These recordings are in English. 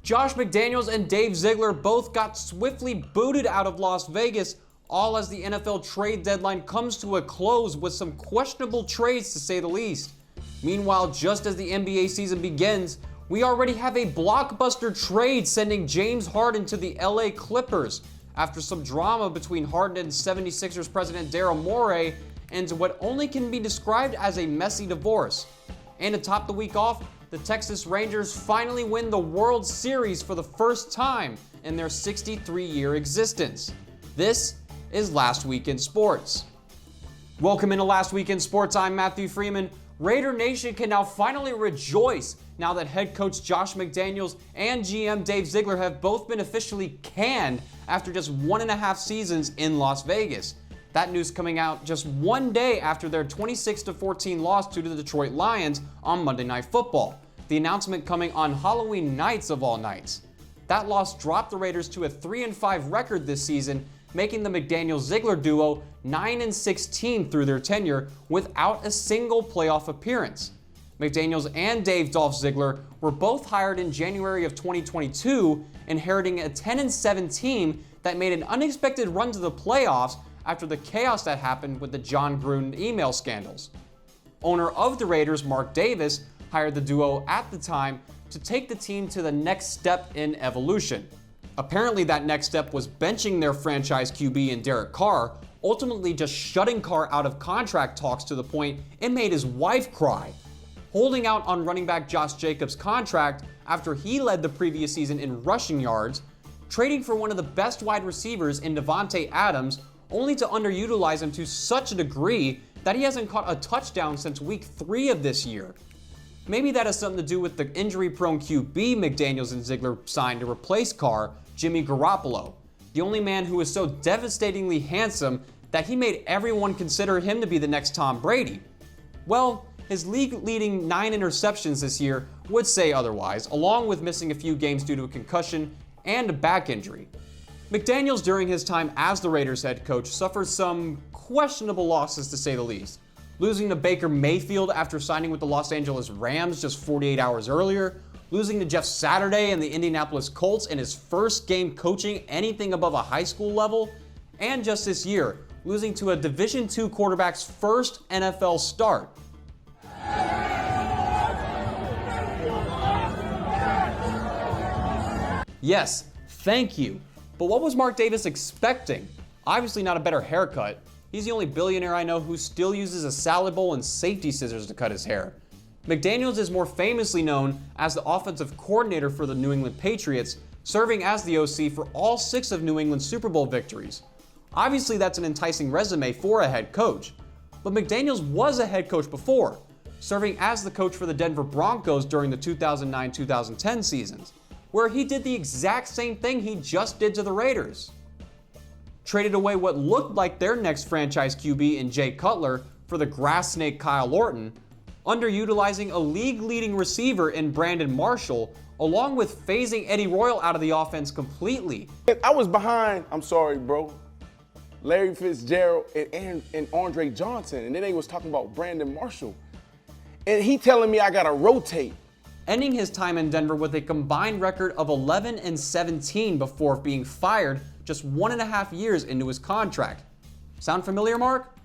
Josh McDaniels and Dave Ziegler both got swiftly booted out of Las Vegas, all as the NFL trade deadline comes to a close with some questionable trades to say the least. Meanwhile, just as the NBA season begins, we already have a blockbuster trade sending James Harden to the LA Clippers after some drama between Harden and 76ers president Daryl Morey and what only can be described as a messy divorce. And to top the week off, the Texas Rangers finally win the World Series for the first time in their 63-year existence. This is Last Week in Sports. Welcome into Last Week in Sports. I'm Matthew Freeman. Raider Nation can now finally rejoice now that head coach Josh McDaniels and GM Dave Ziegler have both been officially canned after just 1.5 seasons in Las Vegas. That news coming out just one day after their 26-14 loss to the Detroit Lions on Monday Night Football. The announcement coming on Halloween nights of all nights. That loss dropped the Raiders to a 3-5 record this season, making the McDaniels-Ziegler duo 9-16 through their tenure without a single playoff appearance. McDaniels and Dave Dolph Ziegler were both hired in January of 2022, inheriting a 10-7 team that made an unexpected run to the playoffs after the chaos that happened with the John Gruden email scandals. Owner of the Raiders, Mark Davis, hired the duo at the time to take the team to the next step in evolution. Apparently that next step was benching their franchise QB in Derek Carr, ultimately just shutting Carr out of contract talks to the point it made his wife cry, holding out on running back Josh Jacobs' contract after he led the previous season in rushing yards, trading for one of the best wide receivers in Davante Adams, only to underutilize him to such a degree that he hasn't caught a touchdown since week 3 of this year. Maybe that has something to do with the injury-prone QB McDaniels and Ziegler signed to replace Carr, Jimmy Garoppolo, the only man who is so devastatingly handsome that he made everyone consider him to be the next Tom Brady. Well, his league-leading 9 interceptions this year would say otherwise, along with missing a few games due to a concussion and a back injury. McDaniels, during his time as the Raiders head coach, suffered some questionable losses to say the least. Losing to Baker Mayfield after signing with the Los Angeles Rams just 48 hours earlier, losing to Jeff Saturday and the Indianapolis Colts in his first game coaching anything above a high school level, and just this year, losing to a Division II quarterback's first NFL start. Yes, thank you. But what was Mark Davis expecting? Obviously not a better haircut. He's the only billionaire I know who still uses a salad bowl and safety scissors to cut his hair. McDaniels is more famously known as the offensive coordinator for the New England Patriots, serving as the OC for all 6 of New England's Super Bowl victories. Obviously that's an enticing resume for a head coach. But McDaniels was a head coach before, serving as the coach for the Denver Broncos during the 2009-2010 seasons, where he did the exact same thing he just did to the Raiders. Traded away what looked like their next franchise QB in Jay Cutler for the grass snake Kyle Orton, underutilizing a league-leading receiver in Brandon Marshall, along with phasing Eddie Royal out of the offense completely. I was behind, I'm sorry, bro, Larry Fitzgerald and Andre Johnson, and then they was talking about Brandon Marshall. And he telling me I gotta rotate. Ending his time in Denver with a combined record of 11-17 before being fired just 1.5 years into his contract. Sound familiar, Mark?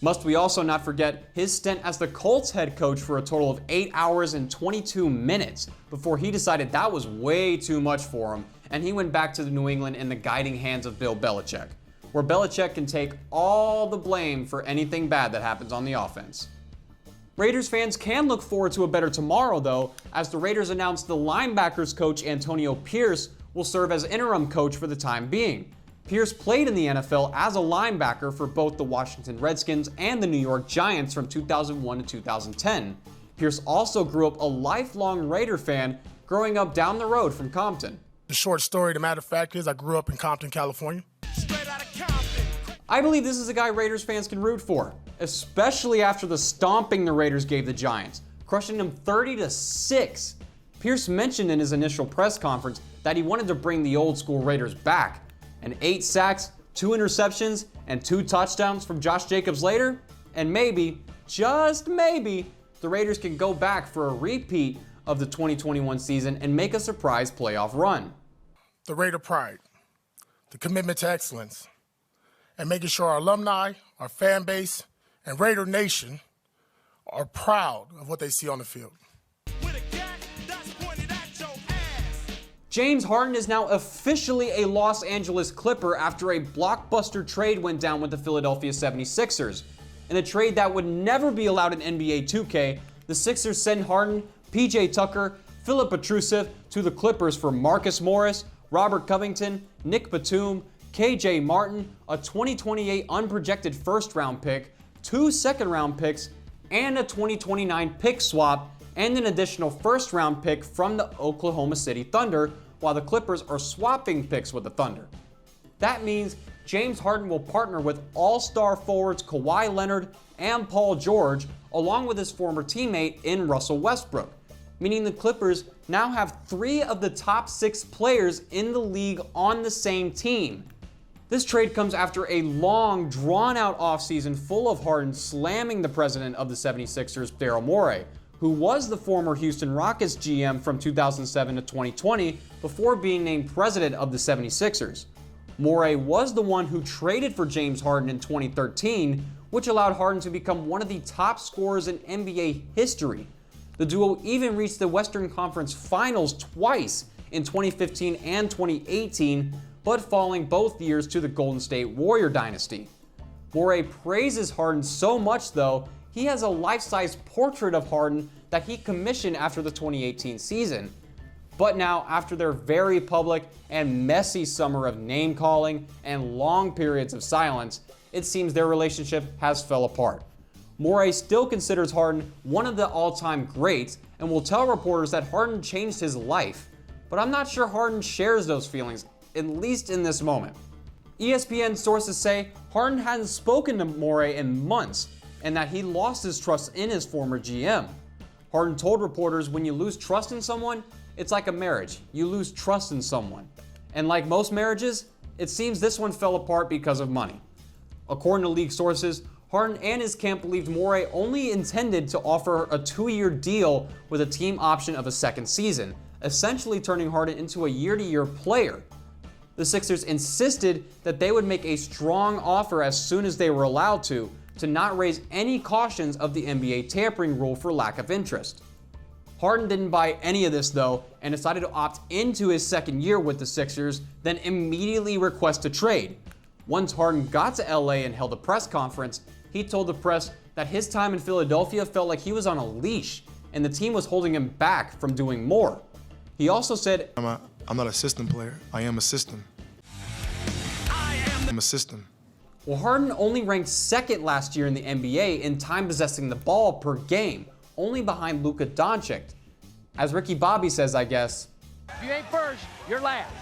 Must we also not forget his stint as the Colts head coach for a total of 8 hours and 22 minutes before he decided that was way too much for him, and he went back to New England in the guiding hands of Bill Belichick, where Belichick can take all the blame for anything bad that happens on the offense. Raiders fans can look forward to a better tomorrow, though, as the Raiders announced the linebackers coach Antonio Pierce will serve as interim coach for the time being. Pierce played in the NFL as a linebacker for both the Washington Redskins and the New York Giants from 2001 to 2010. Pierce also grew up a lifelong Raider fan, growing up down the road from Compton. The short story, the matter of fact is I grew up in Compton, California. I believe this is a guy Raiders fans can root for, especially after the stomping the Raiders gave the Giants, crushing them 30-6. Pierce mentioned in his initial press conference that he wanted to bring the old school Raiders back, and 8 sacks, 2 interceptions, and 2 touchdowns from Josh Jacobs later, and maybe, just maybe, the Raiders can go back for a repeat of the 2021 season and make a surprise playoff run. The Raider pride, the commitment to excellence, and making sure our alumni, our fan base, and Raider Nation are proud of what they see on the field. James Harden is now officially a Los Angeles Clipper after a blockbuster trade went down with the Philadelphia 76ers. In a trade that would never be allowed in NBA 2K, the Sixers send Harden, PJ Tucker, Philip Petrusev to the Clippers for Marcus Morris, Robert Covington, Nick Batum, KJ Martin, a 2028 unprojected first-round pick, 2 second-round picks, and a 2029 pick swap, and an additional first-round pick from the Oklahoma City Thunder, while the Clippers are swapping picks with the Thunder. That means James Harden will partner with all-star forwards Kawhi Leonard and Paul George, along with his former teammate in Russell Westbrook, meaning the Clippers now have 3 of the top 6 players in the league on the same team. This trade comes after a long, drawn-out offseason full of Harden slamming the president of the 76ers, Daryl Morey, who was the former Houston Rockets GM from 2007 to 2020 before being named president of the 76ers. Morey was the one who traded for James Harden in 2013, which allowed Harden to become one of the top scorers in NBA history. The duo even reached the Western Conference Finals twice in 2015 and 2018, but falling both years to the Golden State Warrior dynasty. Morey praises Harden so much, though, he has a life-size portrait of Harden that he commissioned after the 2018 season. But now, after their very public and messy summer of name-calling and long periods of silence, it seems their relationship has fell apart. Morey still considers Harden one of the all-time greats and will tell reporters that Harden changed his life. But I'm not sure Harden shares those feelings, at least in this moment. ESPN sources say Harden hadn't spoken to Morey in months and that he lost his trust in his former GM. Harden told reporters, when you lose trust in someone, it's like a marriage. You lose trust in someone. And like most marriages, it seems this one fell apart because of money. According to league sources, Harden and his camp believed Morey only intended to offer a 2-year deal with a team option of a second season, essentially turning Harden into a year-to-year player. The Sixers insisted that they would make a strong offer as soon as they were allowed to not raise any cautions of the NBA tampering rule for lack of interest. Harden didn't buy any of this, though, and decided to opt into his second year with the Sixers, then immediately request a trade. Once Harden got to LA and held a press conference, he told the press that his time in Philadelphia felt like he was on a leash, and the team was holding him back from doing more. He also said, I'm not a system player. I am a system. I'm a system. Well, Harden only ranked second last year in the NBA in time possessing the ball per game, only behind Luka Doncic. As Ricky Bobby says, I guess, if you ain't first, you're last.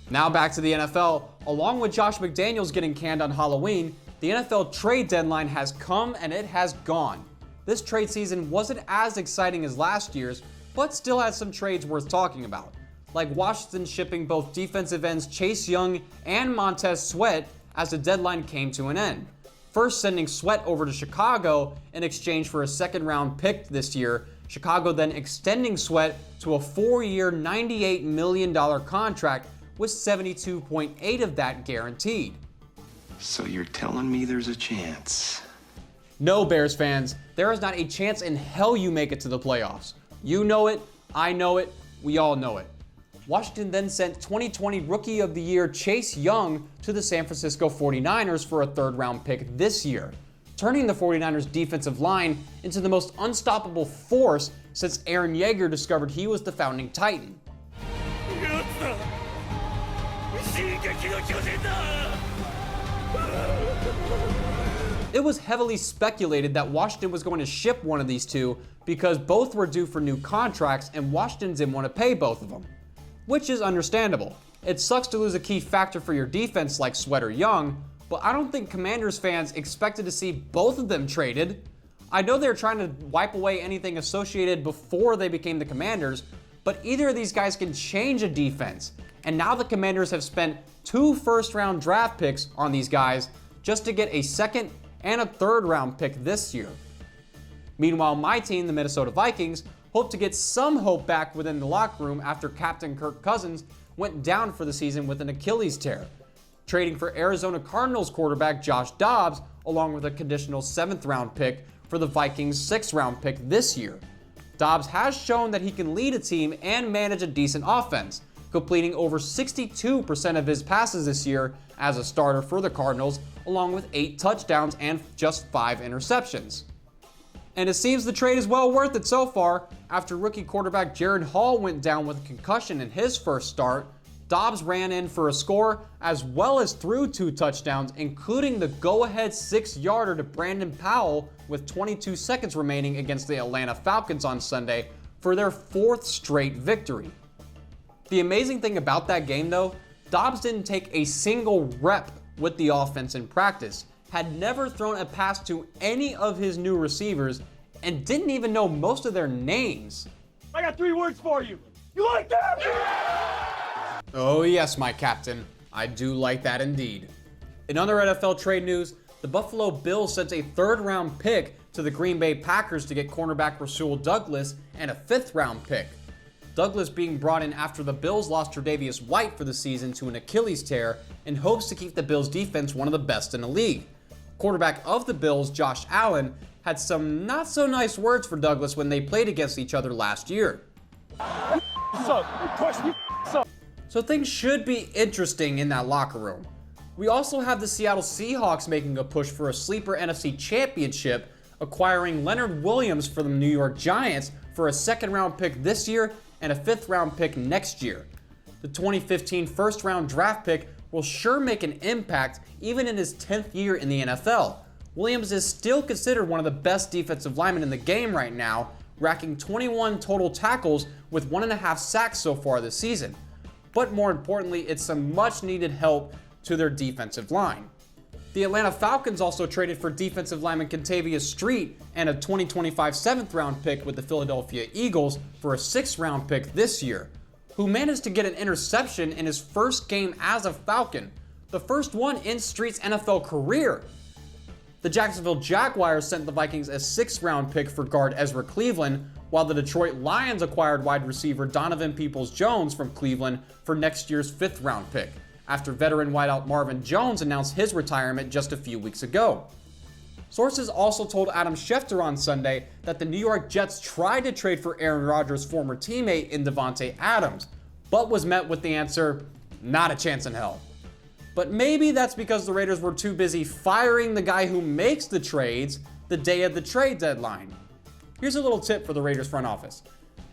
Now back to the NFL. Along with Josh McDaniels getting canned on Halloween, the NFL trade deadline has come and it has gone. This trade season wasn't as exciting as last year's, but still had some trades worth talking about, like Washington shipping both defensive ends Chase Young and Montez Sweat as the deadline came to an end. First sending Sweat over to Chicago in exchange for a second-round pick this year, Chicago then extending Sweat to a 4-year, $98 million contract with 72.8 of that guaranteed. So you're telling me there's a chance? No, Bears fans, there is not a chance in hell you make it to the playoffs. You know it, I know it, we all know it. Washington then sent 2020 Rookie of the Year Chase Young to the San Francisco 49ers for a third-round pick this year, turning the 49ers defensive line into the most unstoppable force since Aaron Yeager discovered he was the founding Titan. It was heavily speculated that Washington was going to ship one of these two because both were due for new contracts and Washington didn't want to pay both of them, which is understandable. It sucks to lose a key factor for your defense like Sweat or Young, but I don't think Commanders fans expected to see both of them traded. I know they're trying to wipe away anything associated before they became the Commanders, but either of these guys can change a defense, and now the Commanders have spent 2 first-round draft picks on these guys just to get a second and a third-round pick this year. Meanwhile, my team, the Minnesota Vikings, hoped to get some hope back within the locker room after captain Kirk Cousins went down for the season with an Achilles tear, trading for Arizona Cardinals quarterback Josh Dobbs along with a conditional 7th round pick for the Vikings' 6th round pick this year. Dobbs has shown that he can lead a team and manage a decent offense, completing over 62% of his passes this year as a starter for the Cardinals, along with 8 touchdowns and just 5 interceptions. And it seems the trade is well worth it so far. After rookie quarterback Jared Hall went down with a concussion in his first start, Dobbs ran in for a score as well as threw 2 touchdowns, including the go-ahead 6-yarder to Brandon Powell with 22 seconds remaining against the Atlanta Falcons on Sunday for their 4th straight victory. The amazing thing about that game though, Dobbs didn't take a single rep with the offense in practice, had never thrown a pass to any of his new receivers, and didn't even know most of their names. I got 3 words for you. You like that? Oh yes, my captain. I do like that indeed. In other NFL trade news, the Buffalo Bills sent a 3rd round pick to the Green Bay Packers to get cornerback Rasul Douglas and a 5th round pick. Douglas being brought in after the Bills lost Tre'Davious White for the season to an Achilles tear in hopes to keep the Bills defense one of the best in the league. Quarterback of the Bills, Josh Allen, had some not so nice words for Douglas when they played against each other last year. So things should be interesting in that locker room. We also have the Seattle Seahawks making a push for a sleeper NFC championship, acquiring Leonard Williams for the New York Giants for a 2nd round pick this year and a 5th round pick next year. The 2015 1st round draft pick will sure make an impact even in his 10th year in the NFL. Williams is still considered one of the best defensive linemen in the game right now, racking 21 total tackles with 1.5 sacks so far this season. But more importantly, it's some much needed help to their defensive line. The Atlanta Falcons also traded for defensive lineman Kentavious Street and a 2025 7th round pick with the Philadelphia Eagles for a 6th round pick this year, who managed to get an interception in his first game as a Falcon, the first one in Street's NFL career. The Jacksonville Jaguars sent the Vikings a 6th round pick for guard Ezra Cleveland, while the Detroit Lions acquired wide receiver Donovan Peoples-Jones from Cleveland for next year's 5th round pick, after veteran wideout Marvin Jones announced his retirement just a few weeks ago. Sources also told Adam Schefter on Sunday that the New York Jets tried to trade for Aaron Rodgers' former teammate in Devontae Adams, but was met with the answer, not a chance in hell. But maybe that's because the Raiders were too busy firing the guy who makes the trades the day of the trade deadline. Here's a little tip for the Raiders front office.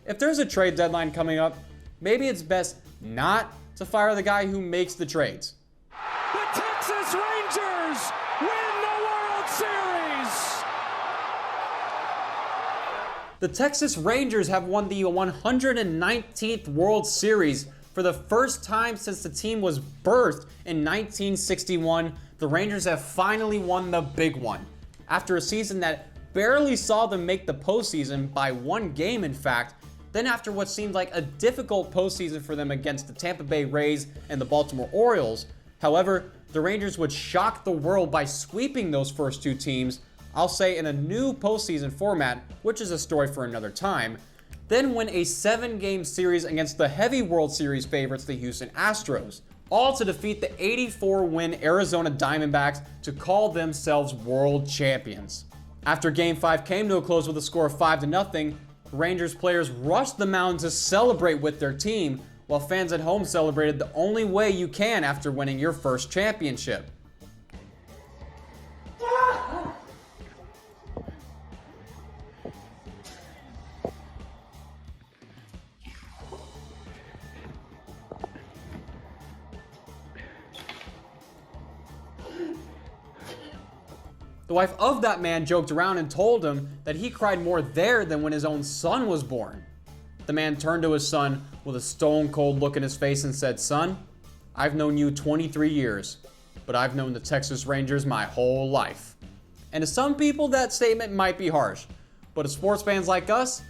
If there's a trade deadline coming up, maybe it's best not to fire the guy who makes the trades. The Texas Rangers win the World Series! The Texas Rangers have won the 119th World Series. For the first time since the team was birthed in 1961, the Rangers have finally won the big one. After a season that barely saw them make the postseason by 1 game, in fact, then after what seemed like a difficult postseason for them against the Tampa Bay Rays and the Baltimore Orioles. However, the Rangers would shock the world by sweeping those first 2 teams, I'll say in a new postseason format, which is a story for another time, then win a 7-game series against the heavy World Series favorites, the Houston Astros, all to defeat the 84-win Arizona Diamondbacks to call themselves world champions. After Game 5 came to a close with a score of 5-0, Rangers players rushed the mound to celebrate with their team, while fans at home celebrated the only way you can after winning your first championship. The wife of that man joked around and told him that he cried more there than when his own son was born. The man turned to his son with a stone-cold look in his face and said, "Son, I've known you 23 years, but I've known the Texas Rangers my whole life." And to some people, that statement might be harsh, but to sports fans like us,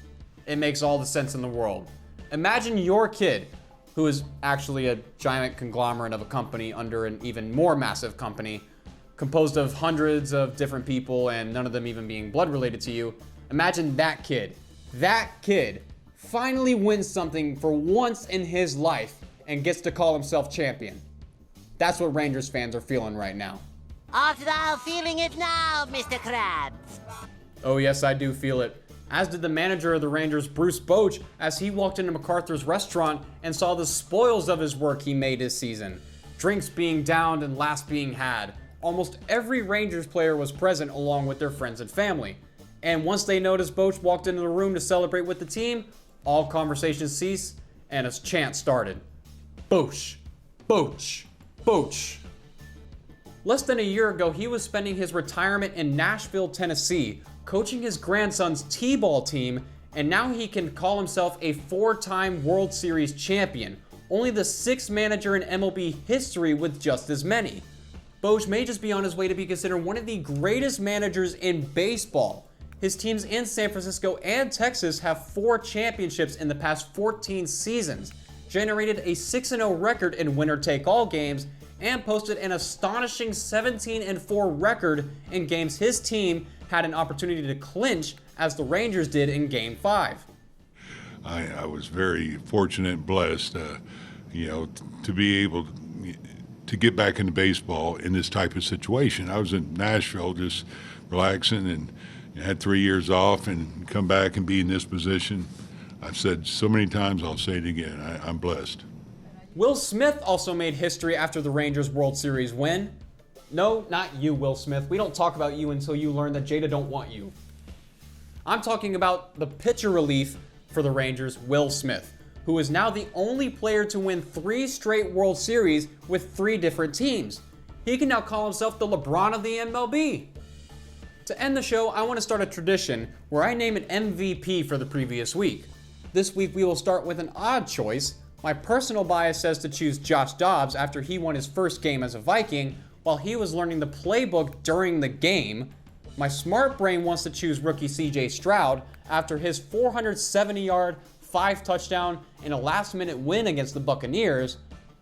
it makes all the sense in the world. Imagine your kid, who is actually a giant conglomerate of a company under an even more massive company, composed of hundreds of different people and none of them even being blood related to you. Imagine that kid That kid finally wins something for once in his life and gets to call himself champion. That's what Rangers fans are feeling right now. Art thou feeling it now, Mr. Krabs? Oh yes, I do feel it. As did the manager of the Rangers, Bruce Bochy, as he walked into MacArthur's restaurant and saw the spoils of his work he made this season. Drinks being downed and laughs being had. Almost every Rangers player was present along with their friends and family. And once they noticed Bochy walked into the room to celebrate with the team, all conversations ceased and a chant started. Bochy, Bochy, Bochy. Less than a year ago, he was spending his retirement in Nashville, Tennessee, coaching his grandson's T-ball team, and now he can call himself a 4-time World Series champion, only the 6th manager in MLB history with just as many. Bochy may just be on his way to be considered one of the greatest managers in baseball. His teams in San Francisco and Texas have 4 championships in the past 14 seasons, generated a 6-0 record in winner-take-all games, and posted an astonishing 17-4 record in games his team had an opportunity to clinch, as the Rangers did in Game 5. I was very fortunate and blessed, to be able to get back into baseball in this type of situation. I was in Nashville just relaxing and had 3 years off and come back and be in this position. I've said so many times, I'll say it again, I'm blessed. Will Smith also made history after the Rangers World Series win. No, not you, Will Smith. We don't talk about you until you learn that Jada don't want you. I'm talking about the pitcher relief for the Rangers, Will Smith, who is now the only player to win 3 straight World Series with 3 different teams. He can now call himself the LeBron of the MLB. To end the show, I want to start a tradition where I name an MVP for the previous week. This week we will start with an odd choice. My personal bias says to choose Josh Dobbs after he won his first game as a Viking while he was learning the playbook during the game. My smart brain wants to choose rookie CJ Stroud after his 470-yard, 5-touchdown, and a last-minute win against the Buccaneers.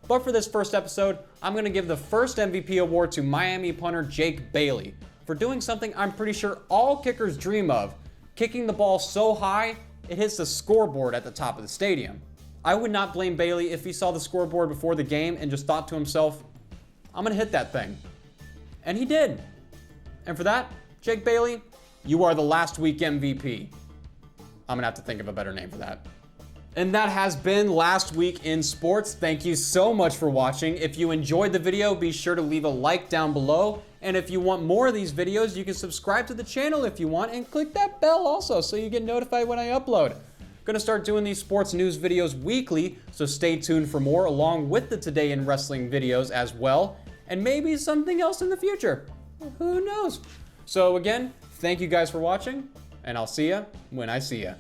But for this first episode, I'm going to give the first MVP award to Miami punter Jake Bailey for doing something I'm pretty sure all kickers dream of, kicking the ball so high it hits the scoreboard at the top of the stadium. I would not blame Bailey if he saw the scoreboard before the game and just thought to himself, I'm gonna hit that thing. And he did. And for that, Jake Bailey, you are the last week MVP. I'm gonna have to think of a better name for that. And that has been Last Week in Sports. Thank you so much for watching. If you enjoyed the video, be sure to leave a like down below. And if you want more of these videos, you can subscribe to the channel if you want and click that bell also so you get notified when I upload. Gonna start doing these sports news videos weekly, so stay tuned for more along with the Today in Wrestling videos as well, and maybe something else in the future. Who knows? So again, thank you guys for watching, and I'll see ya when I see ya.